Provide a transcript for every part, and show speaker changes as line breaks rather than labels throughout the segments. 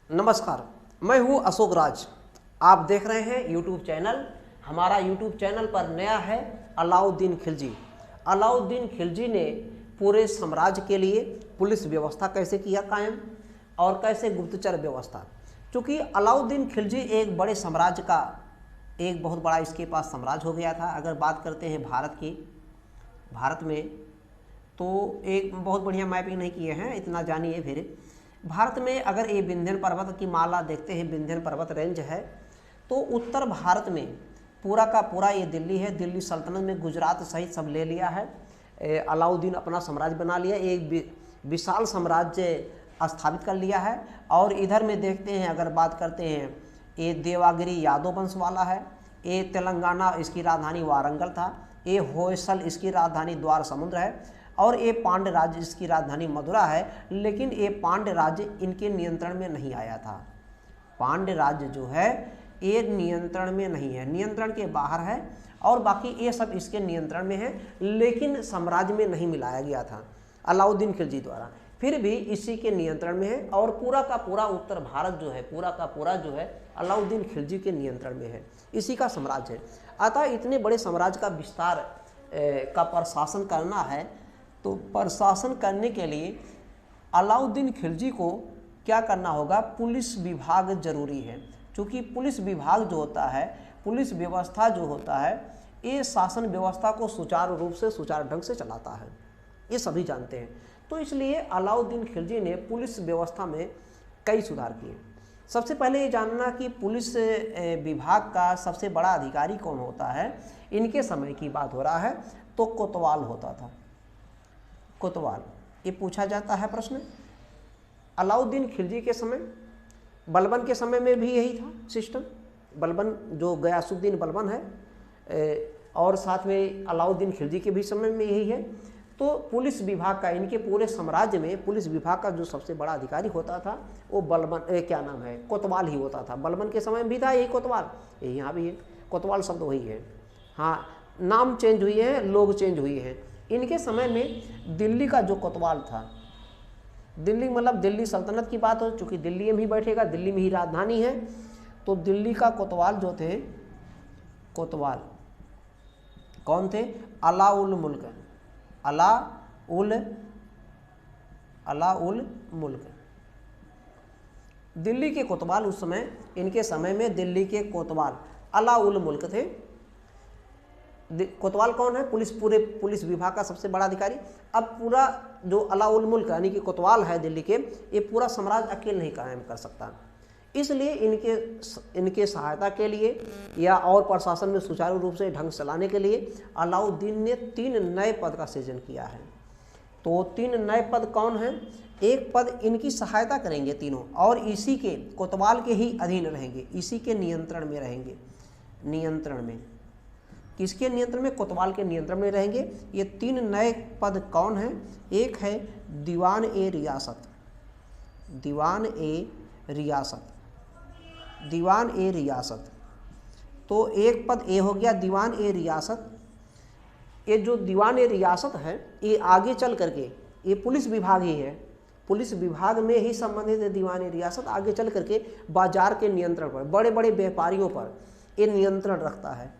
नमस्कार, मैं हूं अशोक राज। आप देख रहे हैं यूट्यूब चैनल। हमारा यूट्यूब चैनल पर नया है अलाउद्दीन खिलजी। अलाउद्दीन खिलजी ने पूरे साम्राज्य के लिए पुलिस व्यवस्था कैसे किया कायम और कैसे गुप्तचर व्यवस्था। चूँकि अलाउद्दीन खिलजी एक बड़े साम्राज्य का एक बहुत बड़ा इसके पास साम्राज्य हो गया था। अगर बात करते हैं भारत की, भारत में तो एक बहुत बढ़िया मैपिंग नहीं किए हैं, इतना जानिए। फिर भारत में अगर ये विंध्य पर्वत की माला देखते हैं, विंध्य पर्वत रेंज है, तो उत्तर भारत में पूरा का पूरा ये दिल्ली है। दिल्ली सल्तनत में गुजरात सहित सब ले लिया है। अलाउद्दीन अपना साम्राज्य बना लिया, एक विशाल साम्राज्य स्थापित कर लिया है। और इधर में देखते हैं, अगर बात करते हैं, ये देवागिरी यादव वंश वाला है। ये तेलंगाना इसकी राजधानी वारंगल था। ये होयसल इसकी राजधानी द्वार समुद्र है। और ये पांड्य राज्य इसकी राजधानी मथुरा है। लेकिन ये पांड्य राज्य इनके नियंत्रण में नहीं आया था। पांड्य राज्य जो है ये नियंत्रण में नहीं है, नियंत्रण के बाहर है। और बाकी ये सब इसके नियंत्रण में है, लेकिन साम्राज्य में नहीं मिलाया गया था अलाउद्दीन खिलजी द्वारा। फिर भी इसी के नियंत्रण में है। और पूरा का पूरा उत्तर भारत जो है, पूरा का पूरा जो है अलाउद्दीन खिलजी के नियंत्रण में है, इसी का साम्राज्य है। अतः इतने बड़े साम्राज्य का विस्तार का प्रशासन करना है, तो प्रशासन करने के लिए अलाउद्दीन खिलजी को क्या करना होगा? पुलिस विभाग जरूरी है। क्योंकि पुलिस विभाग जो होता है, पुलिस व्यवस्था जो होता है, ये शासन व्यवस्था को सुचारू रूप से, सुचारू ढंग से चलाता है, ये सभी जानते हैं। तो इसलिए अलाउद्दीन खिलजी ने पुलिस व्यवस्था में कई सुधार किए। सबसे पहले ये जानना कि पुलिस विभाग का सबसे बड़ा अधिकारी कौन होता है। इनके समय की बात हो रहा है तो कोतवाल होता था। कोतवाल, ये पूछा जाता है प्रश्न। अलाउद्दीन खिलजी के समय, बलबन के समय में भी यही था सिस्टम। बलबन जो गयासुद्दीन बलबन है, और साथ में अलाउद्दीन खिलजी के भी समय में यही है। तो पुलिस विभाग का, इनके पूरे साम्राज्य में पुलिस विभाग का जो सबसे बड़ा अधिकारी होता था वो बलबन, क्या नाम है, कोतवाल ही होता था। बलबन के समय में भी था यही कोतवाल, यही यहाँ भी है। कोतवाल शब्द वही है। हाँ, नाम चेंज हुए हैं, लोग चेंज हुए हैं। इनके समय में दिल्ली का जो कोतवाल था, दिल्ली मतलब दिल्ली सल्तनत की बात हो, चूँकि दिल्ली में ही बैठेगा, दिल्ली में ही राजधानी है। तो दिल्ली का कोतवाल जो थे, कोतवाल कौन थे? अलाउल मुल्क, अलाउल मुल्क। दिल्ली के कोतवाल उस समय, इनके समय में दिल्ली के कोतवाल अलाउल मुल्क थे। कोतवाल कौन है? पूरे पुलिस विभाग का सबसे बड़ा अधिकारी। अब पूरा जो अलाउल मुल्क यानी कि कोतवाल है दिल्ली के, ये पूरा साम्राज्य अकेले नहीं कायम कर सकता। इसलिए इनके सहायता के लिए या और प्रशासन में सुचारू रूप से ढंग चलाने के लिए अलाउद्दीन ने 3 नए पद का सृजन किया है। तो 3 नए पद कौन हैं? एक पद इनकी सहायता करेंगे तीनों, और इसी के कोतवाल के ही अधीन रहेंगे, इसी के नियंत्रण में रहेंगे। नियंत्रण में किसके नियंत्रण में? कोतवाल के नियंत्रण में रहेंगे। ये 3 नए पद कौन हैं? एक है दीवान ए रियासत, दीवान ए रियासत, दीवान ए रियासत। तो एक पद ए हो गया दीवान ए रियासत। ये जो दीवान ए रियासत है, ये आगे चल करके, ये पुलिस विभाग ही है, पुलिस विभाग में ही संबंधित है दीवान ए रियासत। आगे चल करके बाजार के नियंत्रण पर, बड़े बड़े व्यापारियों पर ये नियंत्रण रखता है।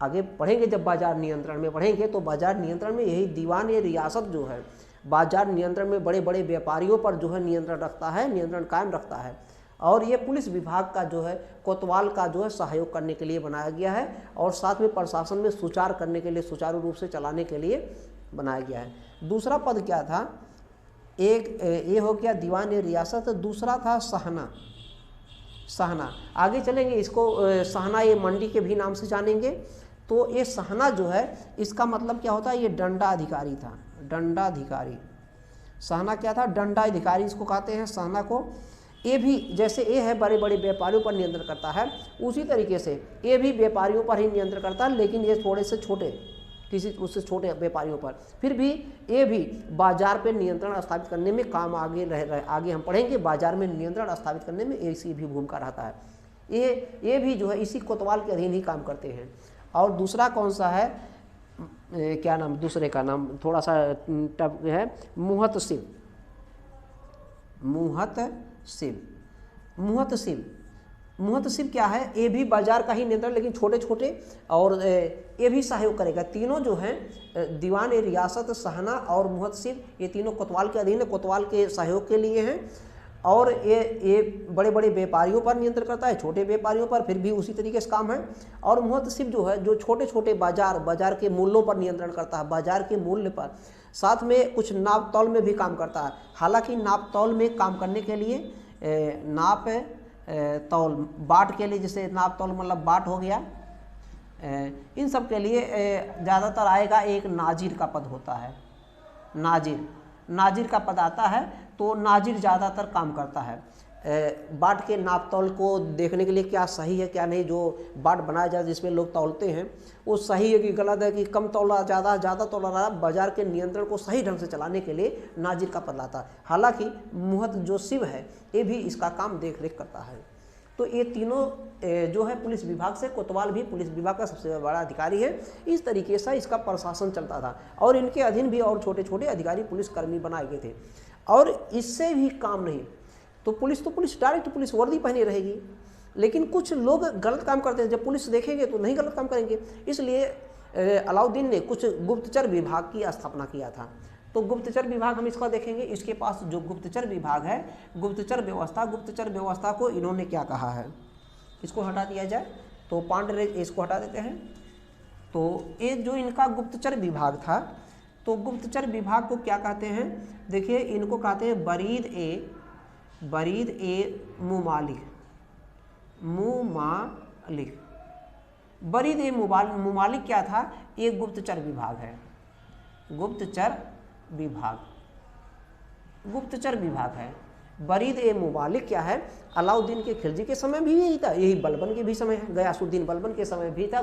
आगे पढ़ेंगे, जब बाजार नियंत्रण में पढ़ेंगे तो बाजार नियंत्रण में यही दीवान ए रियासत जो है, बाजार नियंत्रण में बड़े बड़े व्यापारियों पर जो है नियंत्रण रखता है, नियंत्रण कायम रखता है। और ये पुलिस विभाग का जो है, कोतवाल का जो है सहयोग करने के लिए बनाया गया है, और साथ में प्रशासन में सुचार करने के लिए, सुचारू रूप से चलाने के लिए बनाया गया है। दूसरा पद क्या था? एक ये हो गया दीवान ए रियासत, दूसरा था सहना। सहना आगे चलेंगे, इसको सहना ये मंडी के भी नाम से जानेंगे। तो ये सहना जो है, इसका मतलब क्या होता है? ये दंडाधिकारी था, दंडाधिकारी। सहना क्या था? दंडाधिकारी इसको कहते हैं, सहना को। ये भी जैसे ये है बड़े बड़े व्यापारियों पर नियंत्रण करता है, उसी तरीके से ये भी व्यापारियों पर ही नियंत्रण करता है, लेकिन ये थोड़े से छोटे, किसी उससे छोटे व्यापारियों पर। फिर भी ये भी बाजार पे नियंत्रण स्थापित करने में काम आगे हम पढ़ेंगे, बाजार में नियंत्रण स्थापित करने में इसकी भी भूमिका रहता है। ये भी जो है इसी कोतवाल के अधीन ही काम करते हैं। और दूसरा कौन सा है? क्या नाम, दूसरे का नाम थोड़ा सा टफ है, मुहत सिंह। मुहत शिव। मुहतसिब, मुहतसिब क्या है? ये भी बाजार का ही नियंत्रण, लेकिन छोटे छोटे, और ये भी सहयोग करेगा। तीनों जो हैं दीवान ए रियासत, सहना और मुहतसिब, ये तीनों कोतवाल के अधीन है, कोतवाल के सहयोग के लिए हैं। और ये बड़े बड़े व्यापारियों पर नियंत्रण करता है, छोटे व्यापारियों पर फिर भी उसी तरीके से काम है। और मुहतसिब जो है, जो छोटे छोटे बाजार के मूल्यों पर नियंत्रण करता है, बाजार के मूल्य पर। साथ में कुछ नाप तौल में भी काम करता है। हालांकि नाप तौल में काम करने के लिए नाप तौल, बाट के लिए, जैसे नाप तौल मतलब बाट हो गया, इन सब के लिए ज़्यादातर आएगा एक नाजिर का पद होता है। नाजिर का पद आता है, तो नाजिर ज़्यादातर काम करता है बाट के नाप तौल को देखने के लिए, क्या सही है क्या नहीं। जो बाट बनाया जाए जिसमें लोग तौलते हैं, वो सही है कि गलत है, कि कम तौला ज़्यादा तौला रहा, बाजार के नियंत्रण को सही ढंग से चलाने के लिए नाजिर का पद लाता है। हालांकि मुहतसिब है, ये भी इसका काम देख रेख करता है। तो ये तीनों जो है पुलिस विभाग से, कोतवाल भी पुलिस विभाग का सबसे बड़ा अधिकारी है। इस तरीके से इसका प्रशासन चलता था, और इनके अधीन भी और छोटे छोटे अधिकारी पुलिसकर्मी बनाए गए थे। और इससे भी काम नहीं, तो पुलिस डायरेक्ट पुलिस वर्दी पहनी रहेगी, लेकिन कुछ लोग गलत काम करते हैं, जब पुलिस देखेंगे तो नहीं गलत काम करेंगे। इसलिए अलाउद्दीन ने कुछ गुप्तचर विभाग की स्थापना किया था। तो गुप्तचर विभाग हम इसका देखेंगे। इसके पास जो गुप्तचर विभाग है, गुप्तचर व्यवस्था को इन्होंने क्या कहा है, इसको हटा दिया जाए तो पांडरेज, इसको हटा देते हैं। तो ये जो इनका गुप्तचर विभाग था, तो गुप्तचर विभाग को क्या कहते हैं? देखिए, इनको कहते हैं बरीद ए मुमालिक। बरीद ए मुमालिक क्या था? एक गुप्तचर विभाग है, गुप्तचर विभाग है। बरीद ए मुमालिक क्या है? अलाउद्दीन के खिलजी के समय भी यही था, यही बलबन के भी समय है, गयासुद्दीन बलबन के समय भी था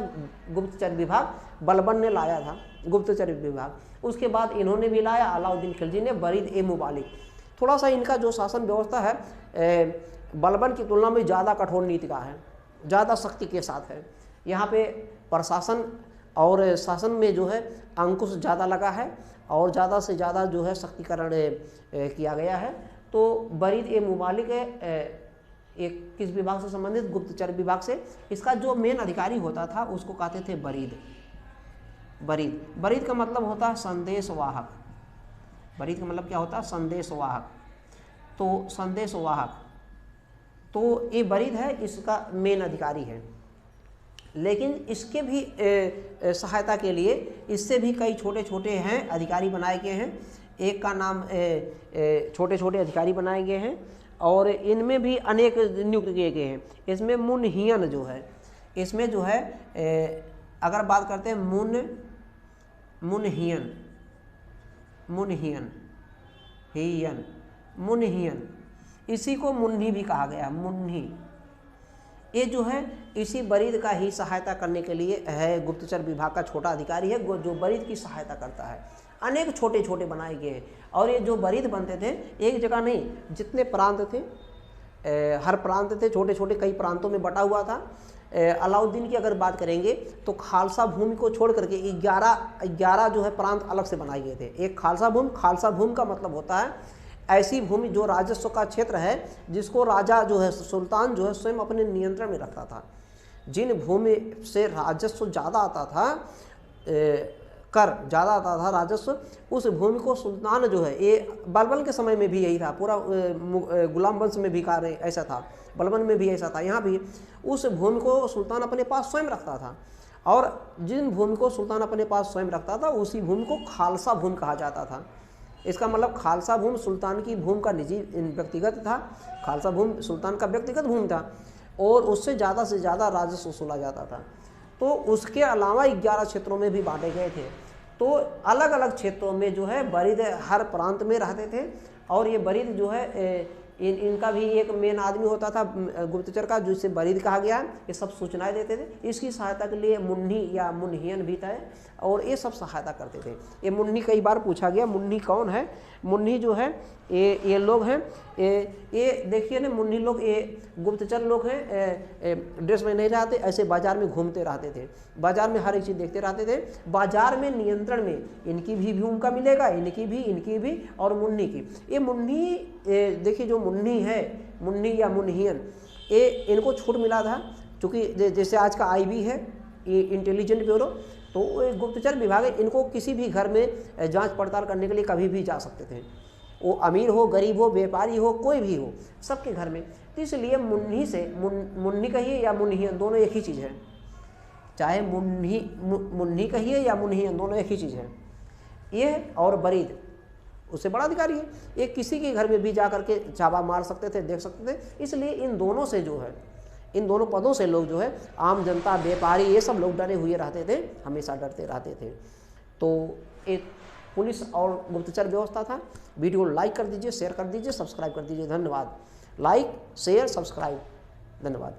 गुप्तचर विभाग। बलबन ने लाया था गुप्तचर विभाग, उसके बाद इन्होंने भी लाया, अलाउद्दीन खिलजी ने, बरीद ए मुमालिक। थोड़ा सा इनका जो शासन व्यवस्था है बलबन की तुलना में ज़्यादा कठोर नीति का है, ज़्यादा सख्ती के साथ है। यहाँ पे प्रशासन और शासन में जो है अंकुश ज़्यादा लगा है, और ज़्यादा से ज़्यादा जो है सख्तीकरण किया गया है। तो बरीद ए मुमालिक एक किस विभाग से संबंधित? गुप्तचर विभाग से। इसका जो मेन अधिकारी होता था उसको कहते थे बरीद का मतलब होता है संदेशवाहक। बरीद का मतलब क्या होता है? संदेशवाहक। तो ये बरीद है, इसका मेन अधिकारी है। लेकिन इसके भी सहायता के लिए इससे भी कई छोटे छोटे हैं अधिकारी बनाए गए हैं। एक का नाम छोटे छोटे अधिकारी बनाए गए हैं, और इनमें भी अनेक नियुक्त किए गए हैं। इसमें मुनहियन जो है, इसमें जो है अगर बात करते हैं मुनहियन, इसी को मुन्नी भी कहा गया। मुन्नी ये जो है इसी बरीद का ही सहायता करने के लिए है, गुप्तचर विभाग का छोटा अधिकारी है जो बरीद की सहायता करता है। अनेक छोटे छोटे बनाए गए हैं, और ये जो बरीद बनते थे एक जगह नहीं, जितने प्रांत थे, हर प्रांत थे छोटे छोटे, कई प्रांतों में बटा हुआ था। अलाउद्दीन की अगर बात करेंगे तो खालसा भूमि को छोड़ करके 11 जो है प्रांत अलग से बनाए गए थे। एक खालसा भूमि का मतलब होता है ऐसी भूमि जो राजस्व का क्षेत्र है, जिसको राजा जो है, सुल्तान जो है स्वयं अपने नियंत्रण में रखता था। जिन भूमि से राजस्व ज़्यादा आता था, कर ज़्यादा आता था राजस्व, उस भूमि को सुल्तान जो है, ये बलबन के समय में भी यही था, पूरा गुलाम वंश में भी कार्य ऐसा था, बलबन में भी ऐसा था, यहाँ भी उस भूमि को सुल्तान अपने पास स्वयं रखता था। और जिन भूमि को सुल्तान अपने पास स्वयं रखता था, उसी भूमि को खालसा भूमि कहा जाता था। इसका मतलब खालसा भूमि सुल्तान की भूमि का निजी व्यक्तिगत था, खालसा भूमि सुल्तान का व्यक्तिगत भूमि था, और उससे ज़्यादा से ज़्यादा राजस्व वसूला जाता था। तो उसके अलावा 11 क्षेत्रों में भी बांटे गए थे। तो अलग अलग क्षेत्रों में जो है बरीद हर प्रांत में रहते थे, और ये बरीद जो है इनका भी एक मेन आदमी होता था गुप्तचर का, जिसे बरीद कहा गया है। ये सब सूचनाएं देते थे। इसकी सहायता के लिए मुन्नी या मुनहियन भी था, और ये सब सहायता करते थे। ये मुन्नी कई बार पूछा गया, मुन्नी कौन है? मुन्नी जो है ये लोग हैं, ये देखिए ना, मुन्नी लोग ये गुप्तचर लोग हैं, ड्रेस में नहीं रहते, ऐसे बाजार में घूमते रहते थे, बाजार में हर एक चीज़ देखते रहते थे। बाजार में नियंत्रण में इनकी भी भूमिका मिलेगा, इनकी भी और मुन्नी की। ये मुन्नी देखिए जो मुन्नी है, मुन्नी या मुन्हियन, ये इनको छूट मिला था, क्योंकि जैसे आज का IB है, इंटेलिजेंट ब्यूरो, तो एक गुप्तचर विभाग है, इनको किसी भी घर में जांच पड़ताल करने के लिए कभी भी जा सकते थे, वो अमीर हो, गरीब हो, व्यापारी हो, कोई भी हो, सबके घर में। तो इसलिए मुन्नी से मुन्नी कहिए या मुन्हियन, दोनों एक ही चीज़ है, चाहे मुन्नी कहिए या मुन्हियन, दोनों एक ही चीज़ है। ये और बरीद उससे बड़ा अधिकारी है, ये किसी के घर में भी जा करके छापा मार सकते थे, देख सकते थे। इसलिए इन दोनों से जो है, इन दोनों पदों से लोग जो है, आम जनता, व्यापारी, ये सब लोग डरे हुए रहते थे, हमेशा डरते रहते थे। तो एक पुलिस और गुप्तचर व्यवस्था था। वीडियो लाइक कर दीजिए, शेयर कर दीजिए, सब्सक्राइब कर दीजिए। धन्यवाद। लाइक, शेयर, सब्सक्राइब, धन्यवाद।